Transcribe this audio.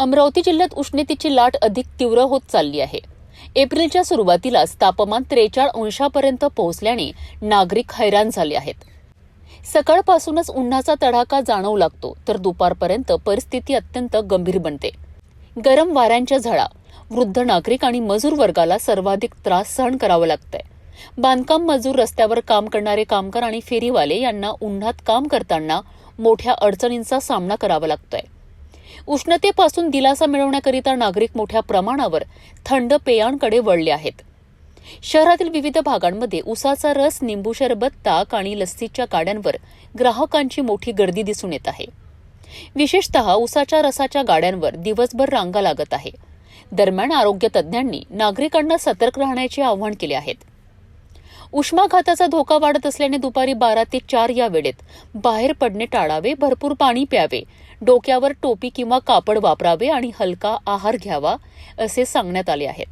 अमरावती जिल्ह्यात उष्णतेची लाट अधिक तीव्र होत चालली आहे. एप्रिलच्या सुरुवातीलाच तापमान 43 अंशापर्यंत पोहोचल्याने नागरिक हैराण झाले आहेत. सकाळपासूनच उन्हाचा तडाखा जाणवू लागतो, तर दुपारपर्यंत परिस्थिती अत्यंत गंभीर बनते. गरम वाऱ्यांच्या झळा, वृद्ध नागरिक आणि मजूर वर्गाला सर्वाधिक त्रास सहन करावा लागतोय. बांधकाम मजूर, रस्त्यावर काम करणारे कामगार आणि फेरीवाले यांना उन्हात काम करताना मोठ्या अडचणींचा सामना करावा लागतोय. उष्णतेपासून दिलासा मिळवण्याकरिता नागरिक मोठ्या प्रमाणावर थंड पेयांकडे वळले आहेत. शहरातील विविध भागांमध्ये उसाचा रस, निंबू सरबत, ताक आणि लस्सीच्या गाड्यांवर ग्राहकांची मोठी गर्दी दिसून येत आहे. विशेषतः उसाच्या रसाच्या गाड्यांवर दिवसभर रांगा लागत आहे. दरम्यान आरोग्य तज्ज्ञांनी नागरिकांना सतर्क राहण्याचे आवाहन केले आहेत. उष्माघाताचा धोका वाढत असल्याने दुपारी 12 ते 4 या वेळेत बाहेर पडणे टाळावे, भरपूर पाणी प्यावे, डोक्यावर टोपी किंवा कापड वापरावे आणि हलका आहार घ्यावा असे सांगण्यात आले आहेत.